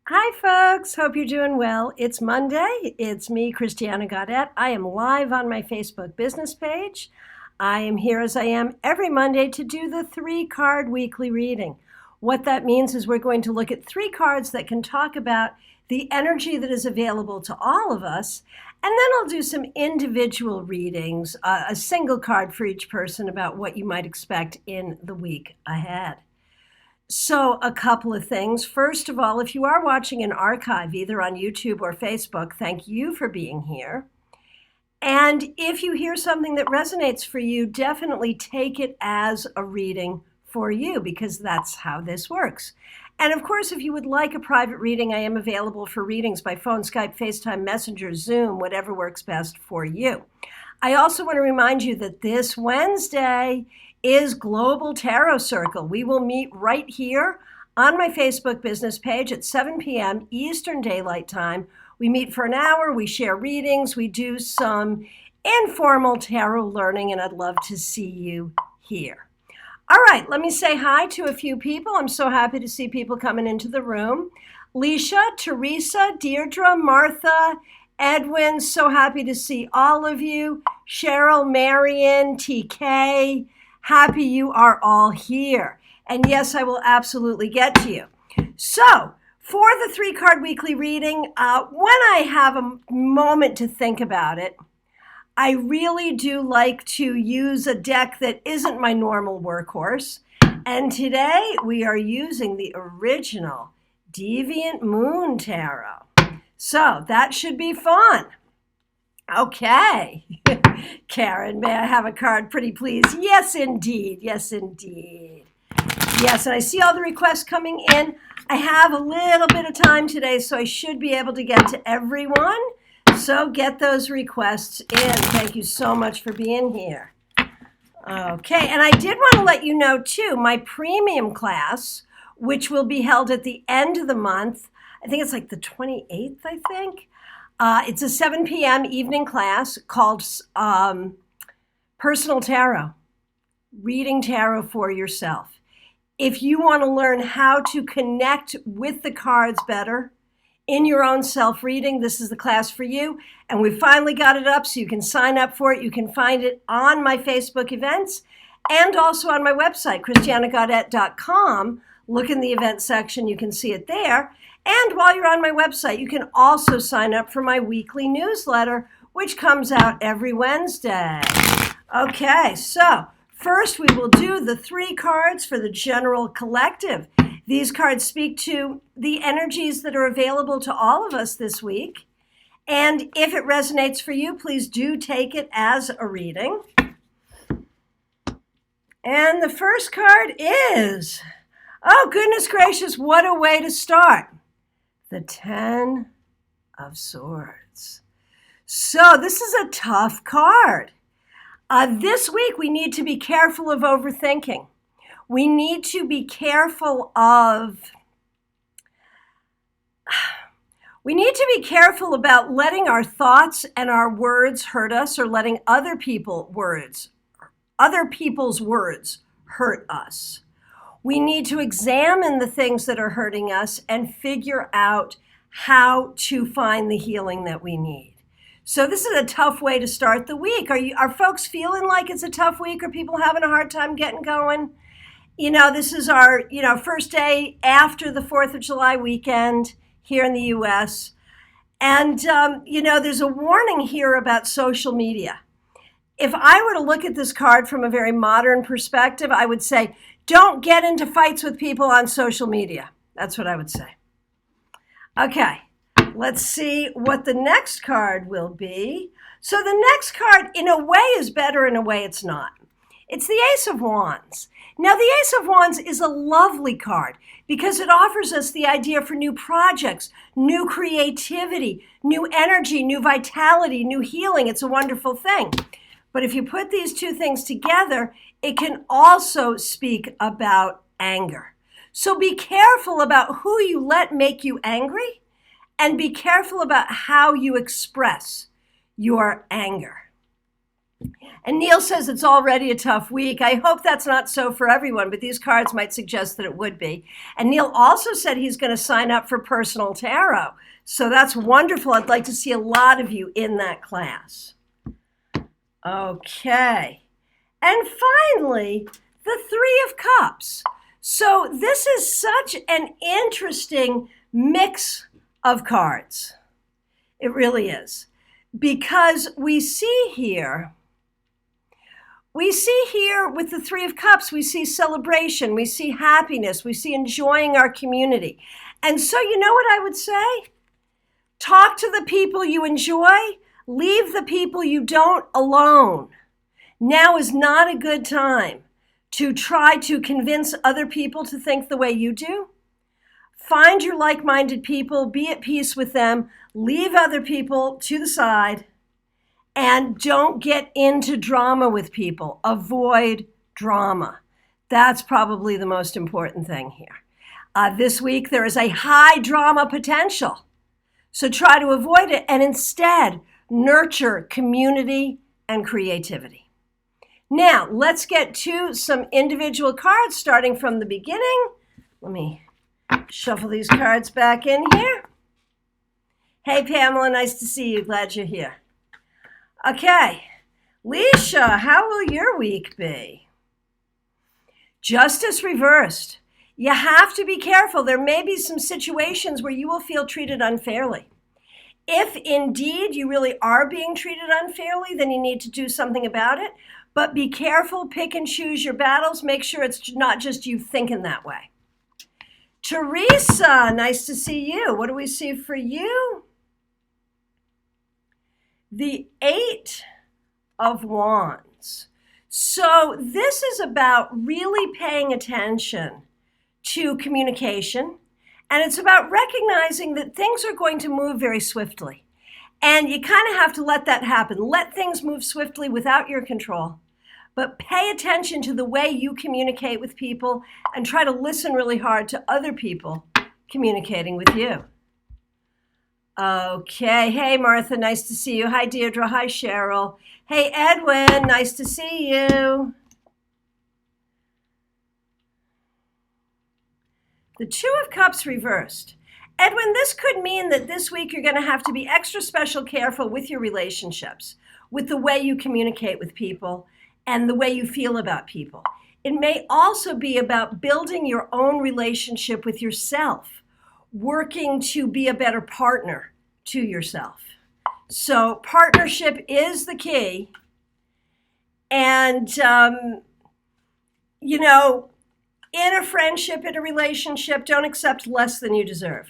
Hi, folks. Hope you're doing well. It's Monday. It's me, Christiana Gaudet. I am live on my Facebook business page. I am here as I am every Monday to do the three-card weekly reading. What that means is we're going to look at three cards that can talk about the energy that is available to all of us. And then I'll do some individual readings, a single card for each person about what you might expect in the week ahead. So, a couple of things. First of all, if you are watching an archive, either on YouTube or Facebook, thank you for being here. And if you hear something that resonates for you, definitely take it as a reading for you, because that's how this works. And of course, if you would like a private reading, I am available for readings by phone, Skype, FaceTime, Messenger, Zoom, whatever works best for you. I also want to remind you that this Wednesday is Global Tarot Circle. We will meet right here on my Facebook business page at 7 p.m. Eastern Daylight Time. We meet for an hour, we share readings, we do some informal tarot learning, and I'd love to see you here. All right, let me say hi to a few people. I'm so happy to see people coming into the room. Leisha, Teresa, Deirdre, Martha, Edwin, so happy to see all of you. Cheryl, Marion, TK, happy you are all here. And yes, I will absolutely get to you. So, for the three-card weekly reading, when I have a moment to think about it, I really do like to use a deck that isn't my normal workhorse. And today we are using the original Deviant Moon Tarot. So that should be fun. Okay. Karen, may I have a card, pretty please? Yes, indeed. Yes, indeed. Yes, and I see all the requests coming in. I have a little bit of time today, so I should be able to get to everyone. So get those requests in. Thank you so much for being here. Okay, and I did want to let you know, too, my premium class, which will be held at the end of the month, I think it's like the 28th, I think. It's a 7 p.m. evening class called Personal Tarot, Reading Tarot for Yourself. If you want to learn how to connect with the cards better in your own self-reading, this is the class for you. And we finally got it up so you can sign up for it. You can find it on my Facebook events and also on my website, christianagaudet.com. Look in the event section, you can see it there. And while you're on my website, you can also sign up for my weekly newsletter, which comes out every Wednesday. Okay, so first we will do the three cards for the general collective. These cards speak to the energies that are available to all of us this week. And if it resonates for you, please do take it as a reading. And the first card is, oh goodness gracious, what a way to start. The 10 of Swords. So this is a tough card. This week we need to be careful of overthinking. We need to be careful about letting our thoughts and our words hurt us, or letting other people's words hurt us. We need to examine the things that are hurting us and figure out how to find the healing that we need. So this is a tough way to start the week. Are folks feeling like it's a tough week? Are people having a hard time getting going? You know, this is our, first day after the 4th of July weekend here in the U.S. And, there's a warning here about social media. If I were to look at this card from a very modern perspective, I would say, don't get into fights with people on social media. That's what I would say. Okay, let's see what the next card will be. So the next card, in a way, is better, in a way it's not. It's the Ace of Wands. Now, the Ace of Wands is a lovely card because it offers us the idea for new projects, new creativity, new energy, new vitality, new healing. It's a wonderful thing. But if you put these two things together, it can also speak about anger. So be careful about who you let make you angry, and be careful about how you express your anger. And Neil says it's already a tough week. I hope that's not so for everyone, but these cards might suggest that it would be. And Neil also said he's going to sign up for personal tarot. So that's wonderful. I'd like to see a lot of you in that class. Okay. And finally, the Three of Cups. So this is such an interesting mix of cards. It really is. Because we see here with the Three of Cups, we see celebration, we see happiness, we see enjoying our community. And so you know what I would say? Talk to the people you enjoy, leave the people you don't alone. Now is not a good time to try to convince other people to think the way you do. Find your like-minded people, be at peace with them, leave other people to the side, and don't get into drama with people. Avoid drama. That's probably the most important thing here. This week, there is a high drama potential. So try to avoid it and instead nurture community and creativity. Now, let's get to some individual cards starting from the beginning. Let me shuffle these cards back in here. Hey, Pamela, nice to see you. Glad you're here. Okay, Leisha, how will your week be? Justice reversed. You have to be careful. There may be some situations where you will feel treated unfairly. If indeed you really are being treated unfairly, then you need to do something about it. But be careful, pick and choose your battles. Make sure it's not just you thinking that way. Teresa, nice to see you. What do we see for you? The Eight of Wands. So this is about really paying attention to communication, and it's about recognizing that things are going to move very swiftly. And you kind of have to let that happen. Let things move swiftly without your control. But pay attention to the way you communicate with people and try to listen really hard to other people communicating with you. Okay, hey Martha, nice to see you. Hi Deirdre, hi Cheryl. Hey Edwin, nice to see you. The Two of Cups reversed. Edwin, this could mean that this week you're going to have to be extra special careful with your relationships, with the way you communicate with people and the way you feel about people. It may also be about building your own relationship with yourself, working to be a better partner to yourself. So partnership is the key. And, you know, in a friendship, in a relationship, don't accept less than you deserve.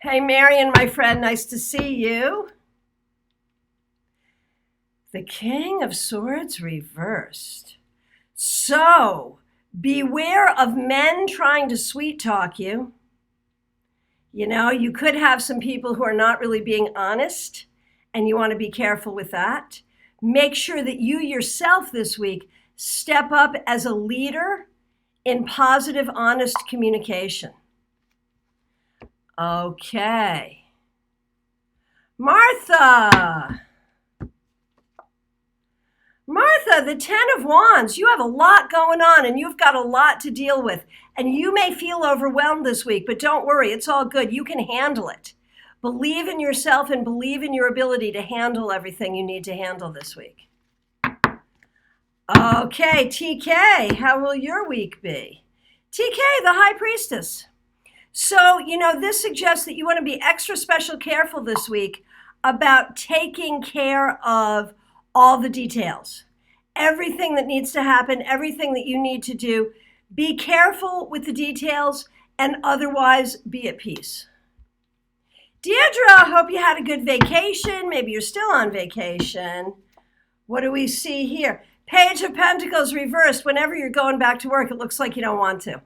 Hey, Marion, my friend, nice to see you. The King of Swords reversed. So, beware of men trying to sweet talk you. You know, you could have some people who are not really being honest, and you want to be careful with that. Make sure that you yourself this week step up as a leader in positive, honest communication. Okay. Martha, the Ten of Wands, you have a lot going on and you've got a lot to deal with. And you may feel overwhelmed this week, but don't worry, it's all good. You can handle it. Believe in yourself and believe in your ability to handle everything you need to handle this week. Okay, TK, how will your week be? TK, the High Priestess. So, you know, this suggests that you want to be extra special careful this week about taking care of all the details. Everything that needs to happen, everything that you need to do. Be careful with the details and otherwise be at peace. Deirdre, hope you had a good vacation. Maybe you're still on vacation. What do we see here? Page of Pentacles reversed. Whenever you're going back to work, it looks like you don't want to.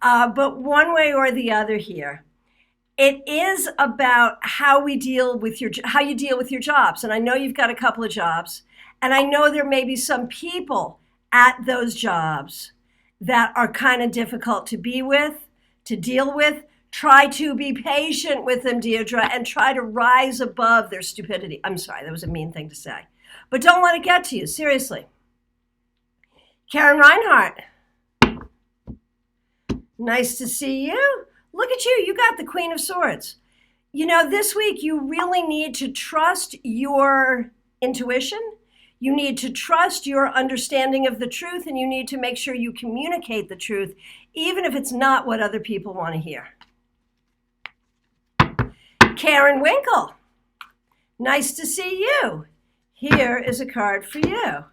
But one way or the other here, it is about how you deal with your jobs. And I know you've got a couple of jobs, and I know there may be some people at those jobs that are kind of difficult to be with, to deal with. Try to be patient with them, Deirdre, and try to rise above their stupidity. I'm sorry, that was a mean thing to say. But don't let it get to you, seriously. Karen Reinhardt. Nice to see you. Look at you, you got the Queen of Swords. You know, this week you really need to trust your intuition. You need to trust your understanding of the truth, and you need to make sure you communicate the truth, even if it's not what other people want to hear. Karen Winkle, nice to see you. Here is a card for you.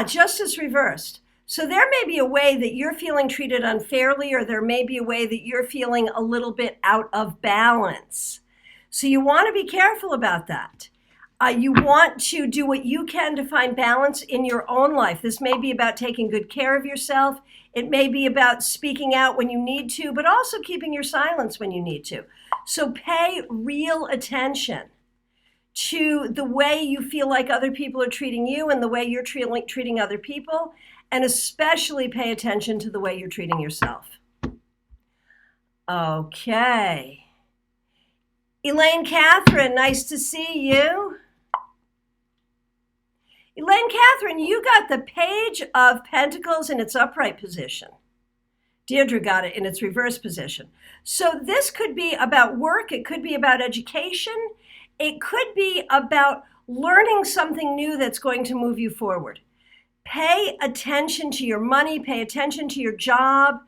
Justice reversed. So there may be a way that you're feeling treated unfairly, or there may be a way that you're feeling a little bit out of balance. So you want to be careful about that. You want to do what you can to find balance in your own life. This may be about taking good care of yourself. It may be about speaking out when you need to, but also keeping your silence when you need to. So pay real attention to the way you feel like other people are treating you and the way you're treating other people, and especially pay attention to the way you're treating yourself. Okay. Elaine Catherine, nice to see you. Elaine Catherine, you got the Page of Pentacles in its upright position. Deirdre got it in its reverse position. So this could be about work. It could be about education. It could be about learning something new that's going to move you forward. Pay attention to your money, pay attention to your job,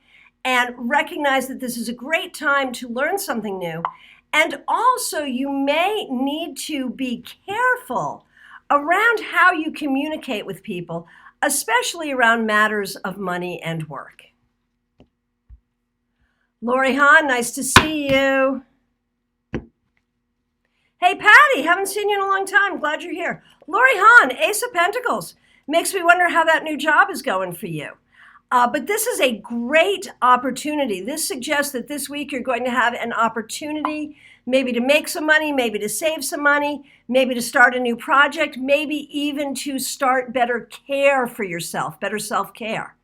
and recognize that this is a great time to learn something new. And also, you may need to be careful around how you communicate with people, especially around matters of money and work. Lori Hahn, nice to see you. Hey, Patty, haven't seen you in a long time. Glad you're here. Lori Hahn, Ace of Pentacles. Makes me wonder how that new job is going for you. But this is a great opportunity. This suggests that this week you're going to have an opportunity maybe to make some money, maybe to save some money, maybe to start a new project, maybe even to start better care for yourself, better self-care.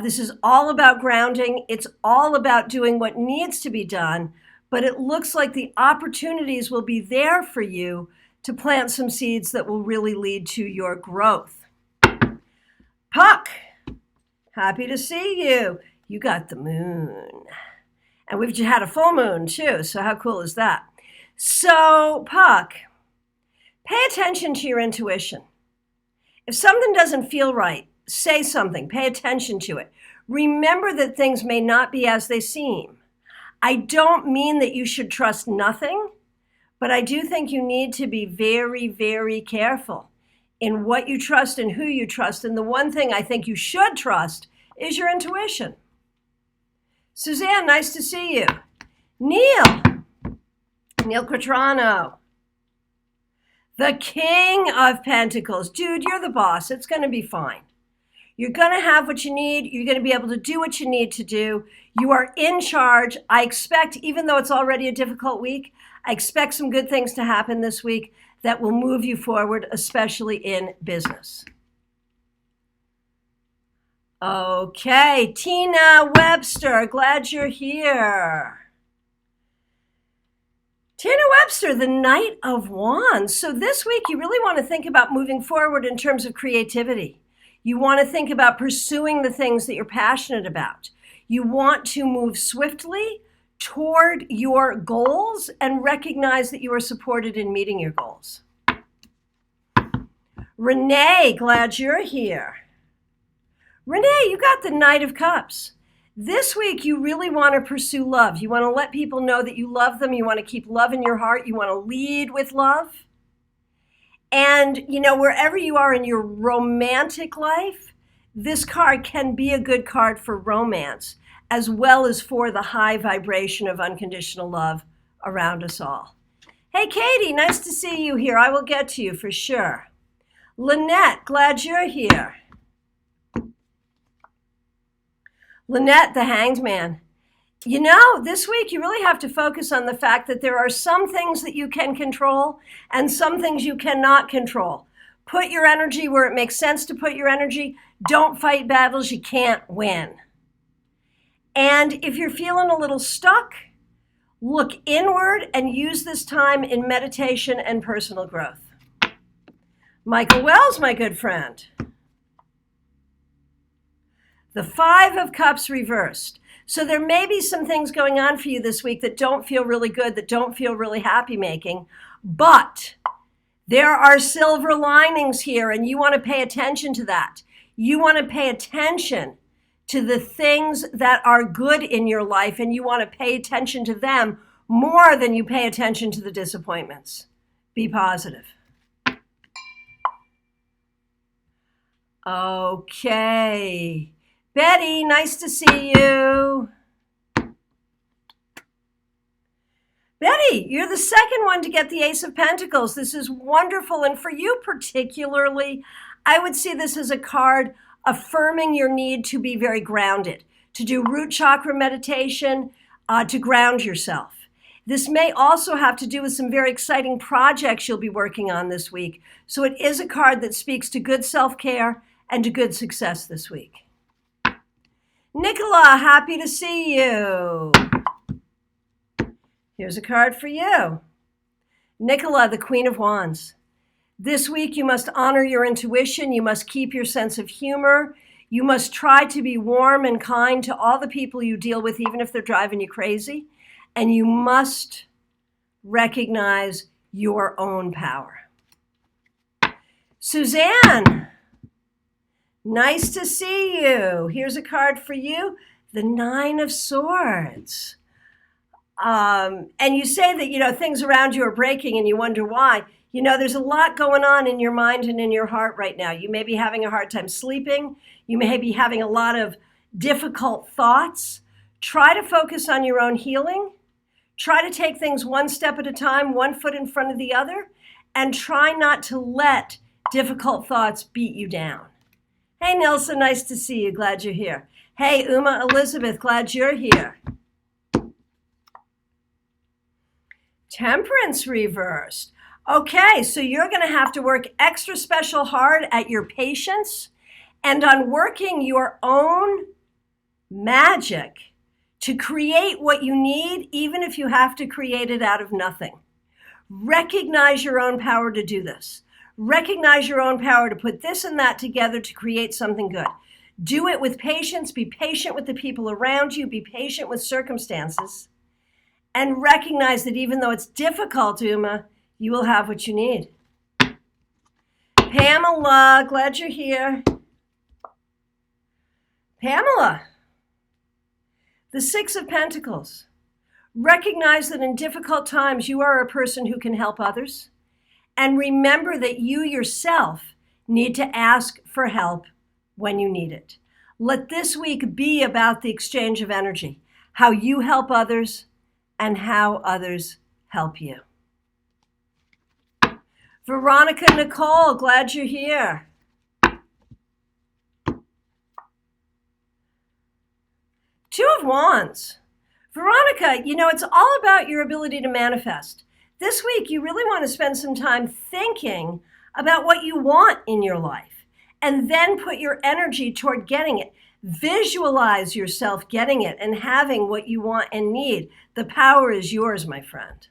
This is all about grounding. It's all about doing what needs to be done, but it looks like the opportunities will be there for you to plant some seeds that will really lead to your growth. Puck, happy to see you. You got the moon. And we've just had a full moon too, so how cool is that? So, Puck, pay attention to your intuition. If something doesn't feel right, say something, pay attention to it. Remember that things may not be as they seem. I don't mean that you should trust nothing, but I do think you need to be very, very careful in what you trust and who you trust. And the one thing I think you should trust is your intuition. Suzanne, nice to see you. Neil Quattrano, the King of Pentacles. Dude, you're the boss. It's going to be fine. You're going to have what you need. You're going to be able to do what you need to do. You are in charge. I expect, even though it's already a difficult week, I expect some good things to happen this week that will move you forward, especially in business. Okay, Tina Webster, glad you're here. Tina Webster, the Knight of Wands. So this week you really want to think about moving forward in terms of creativity. You want to think about pursuing the things that you're passionate about. You want to move swiftly toward your goals and recognize that you are supported in meeting your goals. Renee, glad you're here. Renee, you got the Knight of Cups. This week, you really want to pursue love. You want to let people know that you love them. You want to keep love in your heart. You want to lead with love. And, you know, wherever you are in your romantic life, this card can be a good card for romance, as well as for the high vibration of unconditional love around us all. Hey, Katie, nice to see you here. I will get to you for sure. Lynette, glad you're here. Lynette, the Hanged Man. You know, this week you really have to focus on the fact that there are some things that you can control and some things you cannot control. Put your energy where it makes sense to put your energy. Don't fight battles you can't win. And if you're feeling a little stuck, look inward and use this time in meditation and personal growth. Michael Wells, my good friend. The Five of Cups reversed. So there may be some things going on for you this week that don't feel really good, that don't feel really happy making, but there are silver linings here, and you want to pay attention to that. You want to pay attention to the things that are good in your life, and you want to pay attention to them more than you pay attention to the disappointments. Be positive. Okay. Betty, nice to see you. Betty, you're the second one to get the Ace of Pentacles. This is wonderful. And for you particularly, I would see this as a card affirming your need to be very grounded, to do root chakra meditation, to ground yourself. This may also have to do with some very exciting projects you'll be working on this week. So it is a card that speaks to good self-care and to good success this week. Nicola, happy to see you. Here's a card for you. Nicola, the Queen of Wands. This week, you must honor your intuition. You must keep your sense of humor. You must try to be warm and kind to all the people you deal with, even if they're driving you crazy. And you must recognize your own power. Suzanne, nice to see you. Here's a card for you, the Nine of Swords. And you say that, things around you are breaking and you wonder why. There's a lot going on in your mind and in your heart right now. You may be having a hard time sleeping. You may be having a lot of difficult thoughts. Try to focus on your own healing. Try to take things one step at a time, one foot in front of the other, and try not to let difficult thoughts beat you down. Hey, Nelson, nice to see you. Glad you're here. Hey, Uma Elizabeth, glad you're here. Temperance reversed. Okay, so you're going to have to work extra special hard at your patience and on working your own magic to create what you need, even if you have to create it out of nothing. Recognize your own power to do this. Recognize your own power to put this and that together to create something good. Do it with patience. Be patient with the people around you. Be patient with circumstances. And recognize that even though it's difficult, Uma, you will have what you need. Pamela, glad you're here. Pamela, the Six of Pentacles. Recognize that in difficult times, you are a person who can help others. And remember that you yourself need to ask for help when you need it. Let this week be about the exchange of energy, how you help others and how others help you. Veronica Nicole, glad you're here. Two of Wands. Veronica, it's all about your ability to manifest. This week, you really want to spend some time thinking about what you want in your life and then put your energy toward getting it. Visualize yourself getting it and having what you want and need. The power is yours, my friend.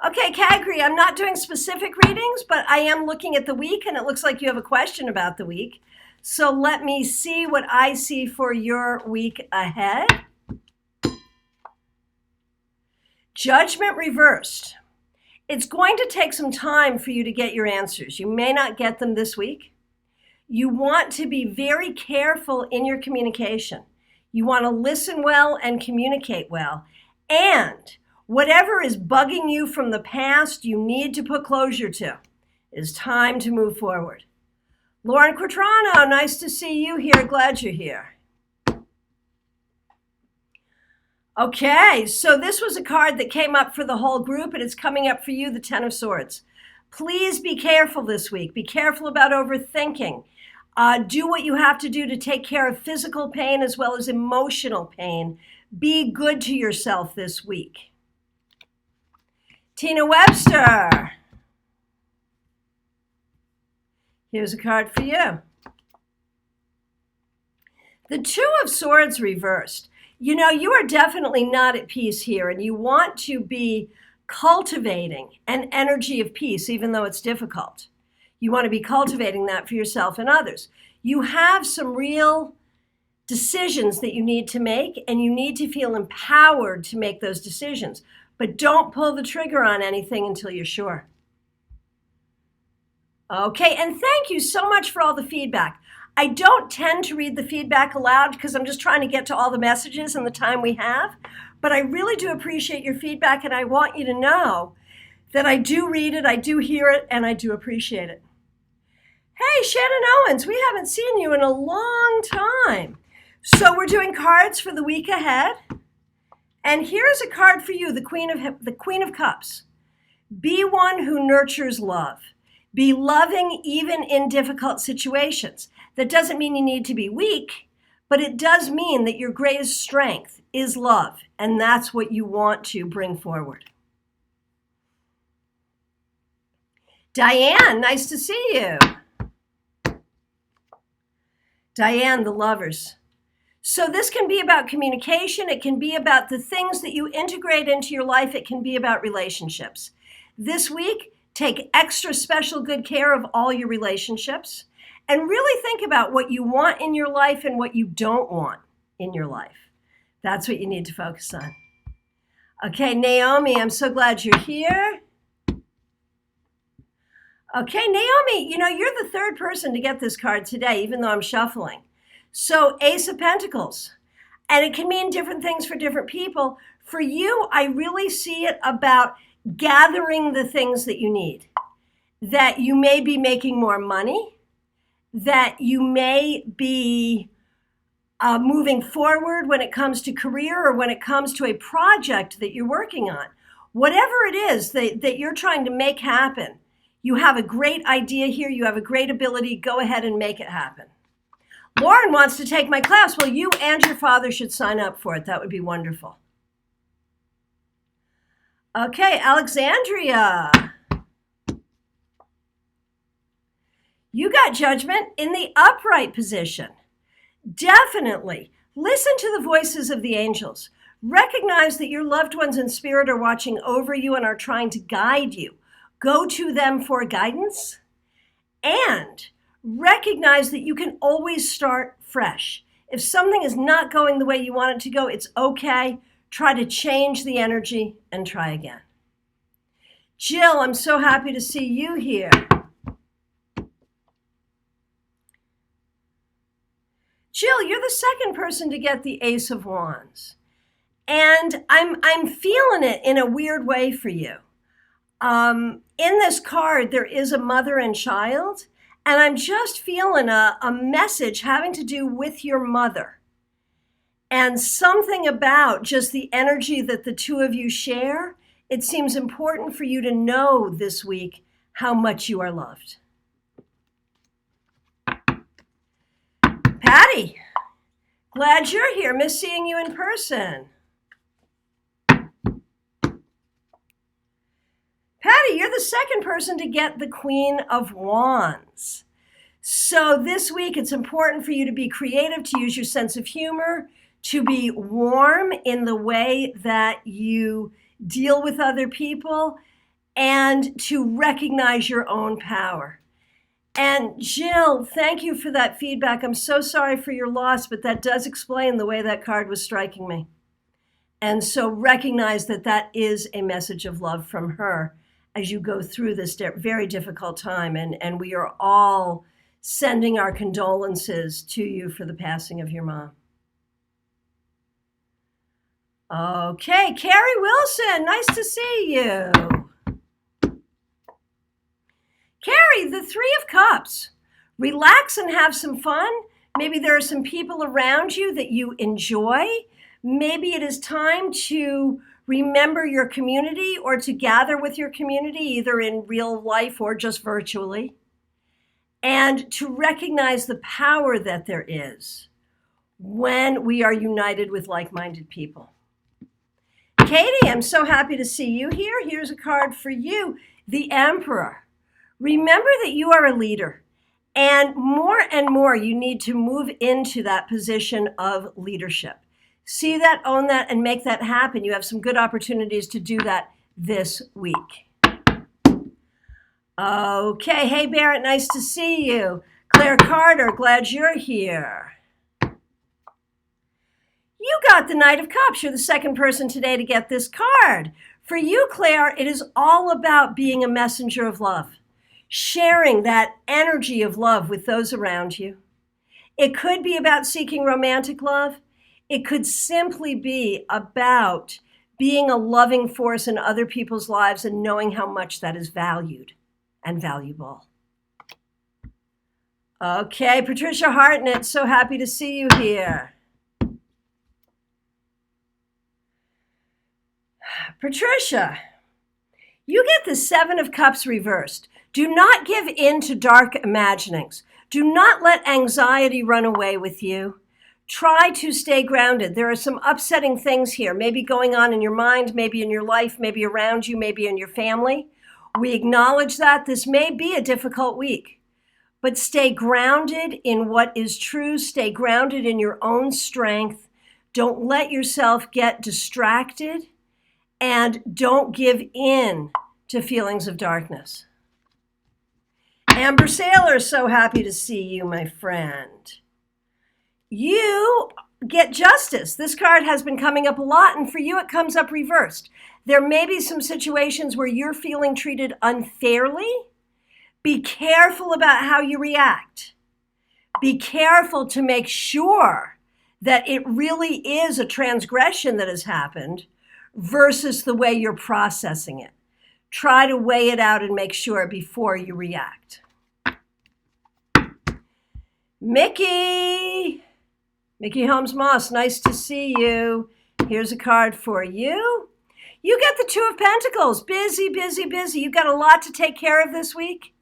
Okay, Kagri, I'm not doing specific readings, but I am looking at the week, and it looks like you have a question about the week. So let me see what I see for your week ahead. Judgment reversed. It's going to take some time for you to get your answers. You may not get them this week. You want to be very careful in your communication. You want to listen well and communicate well. And whatever is bugging you from the past, you need to put closure to. It's time to move forward. Lauren Quatrano, nice to see you here. Glad you're here. Okay, so this was a card that came up for the whole group, and it's coming up for you, the Ten of Swords. Please be careful this week. Be careful about overthinking. Do what you have to do to take care of physical pain as well as emotional pain. Be good to yourself this week. Tina Webster. Here's a card for you. The Two of Swords reversed. You know, you are definitely not at peace here, and you want to be cultivating an energy of peace, even though it's difficult. You want to be cultivating that for yourself and others. You have some real decisions that you need to make, and you need to feel empowered to make those decisions. But don't pull the trigger on anything until you're sure. Okay, and thank you so much for all the feedback. I don't tend to read the feedback aloud because I'm just trying to get to all the messages in the time we have, but I really do appreciate your feedback, and I want you to know that I do read it, I do hear it, and I do appreciate it. Hey, Shannon Owens, we haven't seen you in a long time. So we're doing cards for the week ahead, and here's a card for you, the Queen of Cups. Be one who nurtures love. Be loving even in difficult situations. That doesn't mean you need to be weak, but it does mean that your greatest strength is love, and that's what you want to bring forward. Diane, nice to see you. Diane, the Lovers. So this can be about communication. It can be about the things that you integrate into your life. It can be about relationships. This week, take extra special good care of all your relationships and really think about what you want in your life and what you don't want in your life. That's what you need to focus on. Okay, Naomi, I'm so glad you're here. Okay, Naomi, you know, you're the third person to get this card today, even though I'm shuffling. So Ace of Pentacles, and it can mean different things for different people. For you, I really see it about gathering the things that you need, that you may be making more money, that you may be moving forward when it comes to career or when it comes to a project that you're working on. Whatever it is that you're trying to make happen, you have a great idea here, you have a great ability, go ahead and make it happen. Lauren wants to take my class. Well, you and your father should sign up for it. That would be wonderful. Okay, Alexandria. You got Judgment in the upright position. Definitely listen to the voices of the angels. Recognize that your loved ones in spirit are watching over you and are trying to guide you. Go to them for guidance, and recognize that you can always start fresh. If something is not going the way you want it to go, it's okay. Try to change the energy and try again. Jill, I'm so happy to see you here. Jill, you're the second person to get the Ace of Wands. And I'm feeling it in a weird way for you. In this card, there is a mother and child, and I'm just feeling a message having to do with your mother. And something about just the energy that the two of you share, it seems important for you to know this week how much you are loved. Patty, glad you're here. Miss seeing you in person. Patty, you're the second person to get the Queen of Wands. So this week, it's important for you to be creative, to use your sense of humor, to be warm in the way that you deal with other people, and to recognize your own power. And Jill, thank you for that feedback. I'm so sorry for your loss, but that does explain the way that card was striking me. And so recognize that that is a message of love from her as you go through this very difficult time. And we are all sending our condolences to you for the passing of your mom. Okay, Carrie Wilson, nice to see you. Carrie, the Three of Cups. Relax and have some fun. Maybe there are some people around you that you enjoy. Maybe it is time to remember your community or to gather with your community, either in real life or just virtually, and to recognize the power that there is when we are united with like-minded people. Katie, I'm so happy to see you here. Here's a card for you, the Emperor. Remember that you are a leader, And more, you need to move into that position of leadership. See that, own that, and make that happen. You have some good opportunities to do that this week. Okay, hey Barrett, nice to see you. Claire Carter, glad you're here. You got the Knight of Cups. You're the second person today to get this card. For you, Claire, it is all about being a messenger of love, sharing that energy of love with those around you. It could be about seeking romantic love. It could simply be about being a loving force in other people's lives and knowing how much that is valued and valuable. Okay, Patricia Hartnett, so happy to see you here. Patricia, you get the Seven of Cups reversed. Do not give in to dark imaginings. Do not let anxiety run away with you. Try to stay grounded. There are some upsetting things here, maybe going on in your mind, maybe in your life, maybe around you, maybe in your family. We acknowledge that this may be a difficult week, but stay grounded in what is true. Stay grounded in your own strength. Don't let yourself get distracted, and don't give in to feelings of darkness. Amber Sailor, so happy to see you, my friend. You get justice. This card has been coming up a lot, and for you, it comes up reversed. There may be some situations where you're feeling treated unfairly. Be careful about how you react. Be careful to make sure that it really is a transgression that has happened versus the way you're processing it. Try to weigh it out and make sure before you react. Mickey Holmes Moss, nice to see you. Here's a card for you. You get the Two of Pentacles. Busy, busy, busy. You've got a lot to take care of this week.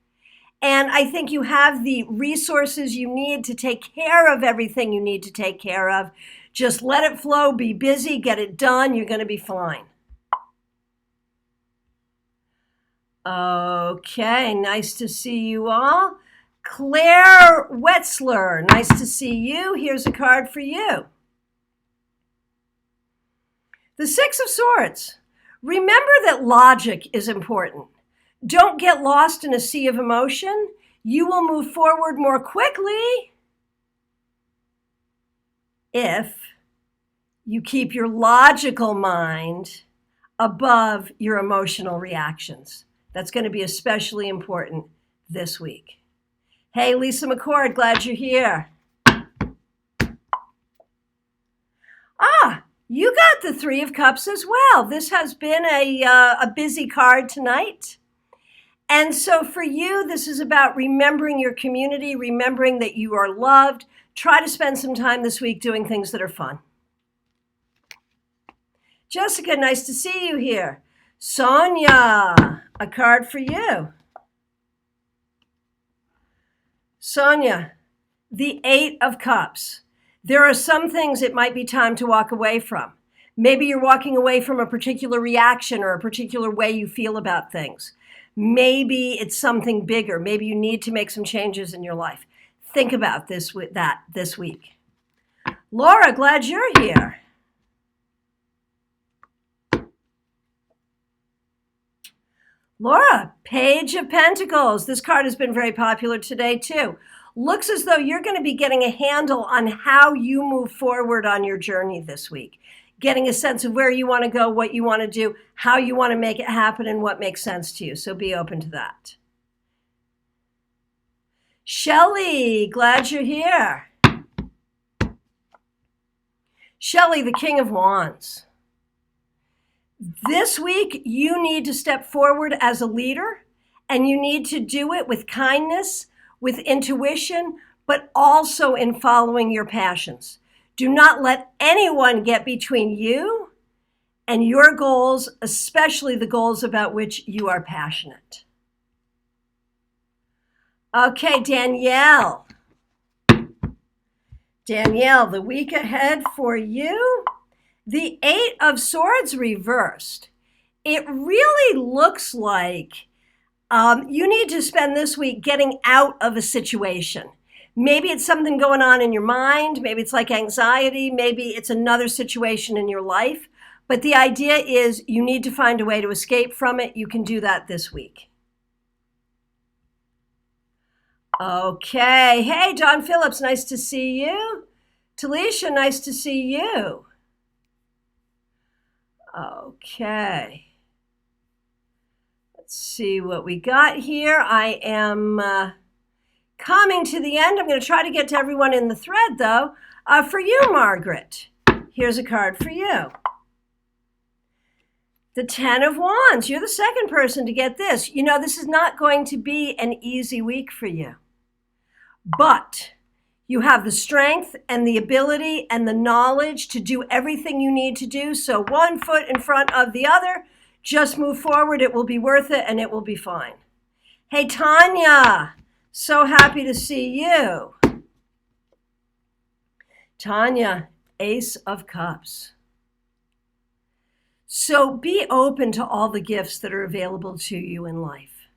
And I think you have the resources you need to take care of everything you need to take care of. Just let it flow, be busy, get it done. You're going to be fine. Okay, nice to see you all. Claire Wetzler, nice to see you. Here's a card for you. The Six of Swords. Remember that logic is important. Don't get lost in a sea of emotion. You will move forward more quickly if you keep your logical mind above your emotional reactions. That's going to be especially important this week. Hey, Lisa McCord, glad you're here. You got the Three of Cups as well. This has been a busy card tonight. And so for you, this is about remembering your community, remembering that you are loved. Try to spend some time this week doing things that are fun. Jessica, nice to see you here. Sonia, a card for you. Sonia, the Eight of Cups. There are some things it might be time to walk away from. Maybe you're walking away from a particular reaction or a particular way you feel about things. Maybe it's something bigger. Maybe you need to make some changes in your life. Think about this week. Laura, glad you're here. Laura, Page of Pentacles. This card has been very popular today too. Looks as though you're going to be getting a handle on how you move forward on your journey this week. Getting a sense of where you want to go, what you want to do, how you want to make it happen, and what makes sense to you. So be open to that. Shelley, glad you're here. Shelley, the King of Wands. This week, you need to step forward as a leader, and you need to do it with kindness, with intuition, but also in following your passions. Do not let anyone get between you and your goals, especially the goals about which you are passionate. Okay, Danielle. Danielle, the week ahead for you, the Eight of Swords reversed. It really looks like You need to spend this week getting out of a situation. Maybe it's something going on in your mind. Maybe it's like anxiety. Maybe it's another situation in your life. But the idea is you need to find a way to escape from it. You can do that this week. Okay. Hey, Don Phillips, nice to see you. Talisha, nice to see you. Okay. Let's see what we got here. I am coming to the end. I'm going to try to get to everyone in the thread, though. For you, Margaret, here's a card for you. The 10 of Wands. You're the second person to get this. You know, this is not going to be an easy week for you. But you have the strength and the ability and the knowledge to do everything you need to do. So one foot in front of the other. Just move forward. It will be worth it and it will be fine. Hey, Tanya. So happy to see you. Tanya, Ace of Cups. So be open to all the gifts that are available to you in life.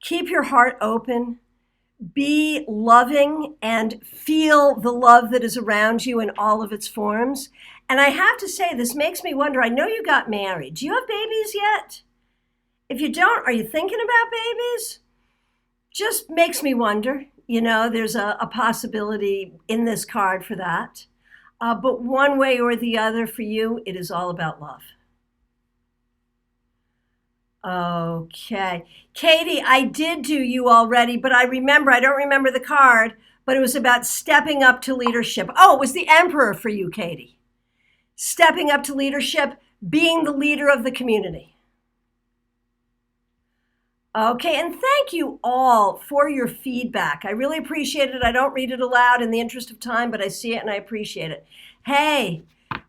Keep your heart open. Be loving and feel the love that is around you in all of its forms. And I have to say, this makes me wonder, I know you got married. Do you have babies yet? If you don't, are you thinking about babies? Just makes me wonder. You know, there's a possibility in this card for that. But one way or the other for you, it is all about love. Okay. Katie, I did do you already, but I don't remember the card, but it was about stepping up to leadership. Oh, it was the Emperor for you, Katie. Stepping up to leadership, being the leader of the community. Okay, and thank you all for your feedback. I really appreciate it. I don't read it aloud in the interest of time, but I see it and I appreciate it. Hey,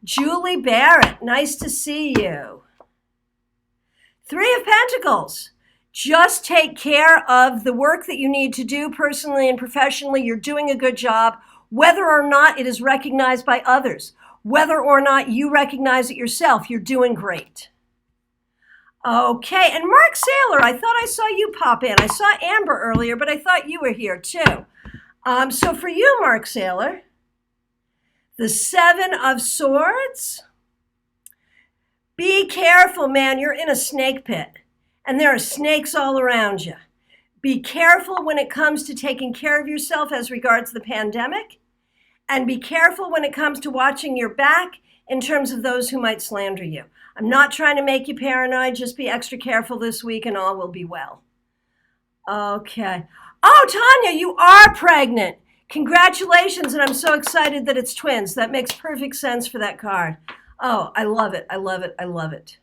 Julie Barrett, nice to see you. 3 of Pentacles. Just take care of the work that you need to do personally and professionally. You're doing a good job, whether or not it is recognized by others, whether or not you recognize it yourself, you're doing great. Okay, and Mark Saylor, I thought I saw you pop in. I saw Amber earlier, but I thought you were here too. So for you, Mark Saylor, the 7 of Swords. Be careful, man. You're in a snake pit, and there are snakes all around you. Be careful when it comes to taking care of yourself as regards the pandemic, and be careful when it comes to watching your back in terms of those who might slander you. I'm not trying to make you paranoid. Just be extra careful this week, and all will be well. Okay. Oh, Tanya, you are pregnant. Congratulations, and I'm so excited that it's twins. That makes perfect sense for that card. Oh, I love it. I love it. I love it.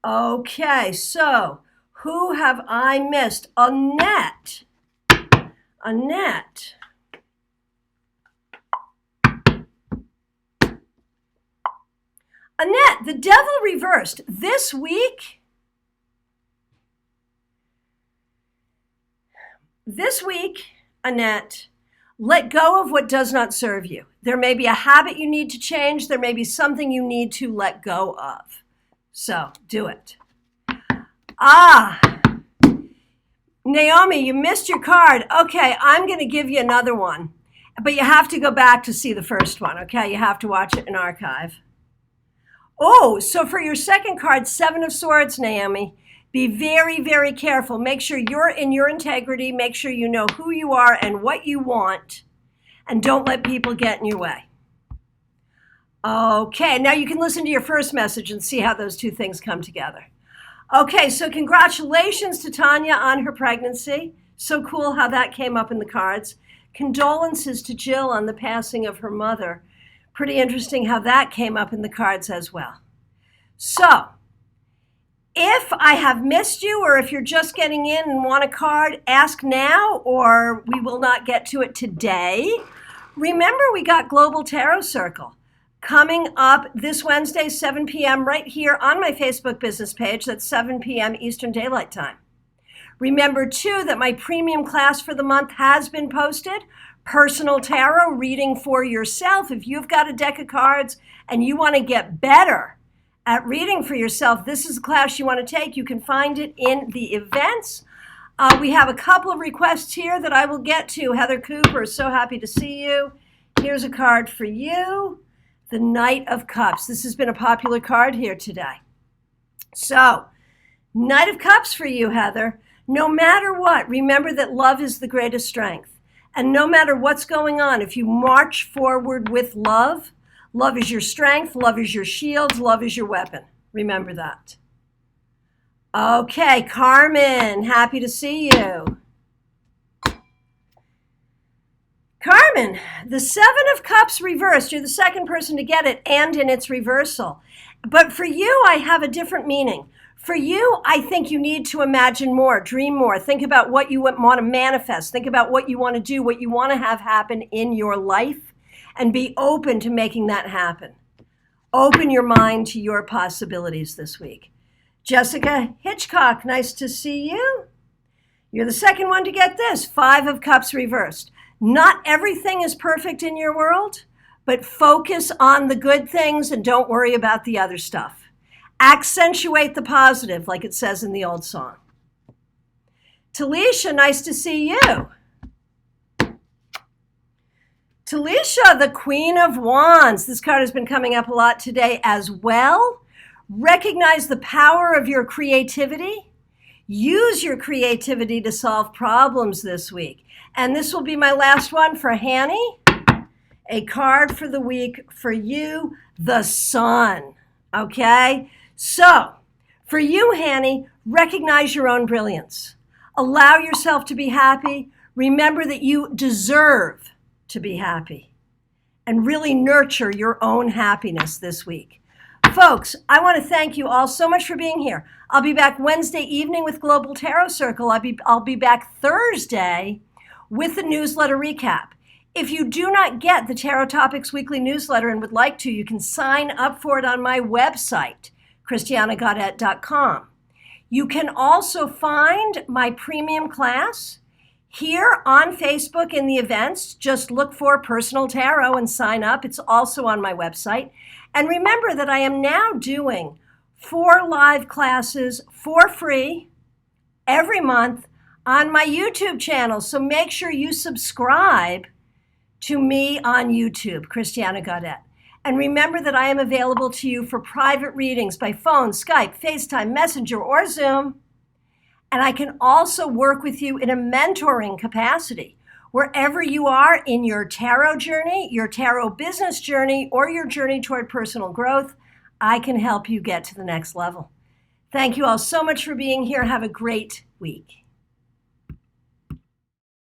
Okay, so who have I missed? Annette. Annette. Annette, the Devil reversed. This week, Annette, let go of what does not serve you. There may be a habit you need to change. There may be something you need to let go of. So do it. Naomi, you missed your card. Okay, I'm going to give you another one. But you have to go back to see the first one, okay? You have to watch it in archive. Oh, so for your second card, 7 of Swords, Naomi, be very, very careful. Make sure you're in your integrity. Make sure you know who you are and what you want. And don't let people get in your way. Okay, now you can listen to your first message and see how those two things come together. Okay, so congratulations to Tanya on her pregnancy. So cool how that came up in the cards. Condolences to Jill on the passing of her mother. Pretty interesting how that came up in the cards as well. So, if I have missed you, or if you're just getting in and want a card, ask now, or we will not get to it today. Remember, we got Global Tarot Circle coming up this Wednesday, 7 p.m. right here on my Facebook business page. That's 7 p.m. Eastern Daylight Time. Remember, too, that my premium class for the month has been posted. Personal Tarot, reading for yourself. If you've got a deck of cards and you want to get better at reading for yourself, this is a class you want to take. You can find it in the events. We have a couple of requests here that I will get to. Heather Cooper, so happy to see you. Here's a card for you, the Knight of Cups. This has been a popular card here today. So, Knight of Cups for you, Heather. No matter what, remember that love is the greatest strength. And no matter what's going on, if you march forward with love, love is your strength, love is your shield, love is your weapon. Remember that. Okay, Carmen, happy to see you. Carmen, the Seven of Cups reversed. You're the second person to get it, and in its reversal. But for you, I have a different meaning. For you, I think you need to imagine more, dream more. Think about what you want to manifest. Think about what you want to do, what you want to have happen in your life, and be open to making that happen. Open your mind to your possibilities this week. Jessica Hitchcock, nice to see you. You're the second one to get this, Five of Cups reversed. Not everything is perfect in your world, but focus on the good things and don't worry about the other stuff. Accentuate the positive, like it says in the old song. Talisha, nice to see you. Talisha, the Queen of Wands. This card has been coming up a lot today as well. Recognize the power of your creativity. Use your creativity to solve problems this week. And this will be my last one for Hanny. A card for the week for you, the Sun. Okay? So, for you, Hanny, recognize your own brilliance. Allow yourself to be happy. Remember that you deserve to be happy. And really nurture your own happiness this week. Folks, I want to thank you all so much for being here. I'll be back Wednesday evening with Global Tarot Circle. I'll be back Thursday with the newsletter recap. If you do not get the Tarot Topics Weekly newsletter and would like to, you can sign up for it on my website, christianagaudet.com. You can also find my premium class here on Facebook in the events. Just look for Personal Tarot and sign up. It's also on my website. And remember that I am now doing 4 live classes for free every month on my YouTube channel. So make sure you subscribe to me on YouTube, Christiana Gaudet. And remember that I am available to you for private readings by phone, Skype, FaceTime, Messenger, or Zoom. And I can also work with you in a mentoring capacity. Wherever you are in your tarot journey, your tarot business journey, or your journey toward personal growth, I can help you get to the next level. Thank you all so much for being here. Have a great week.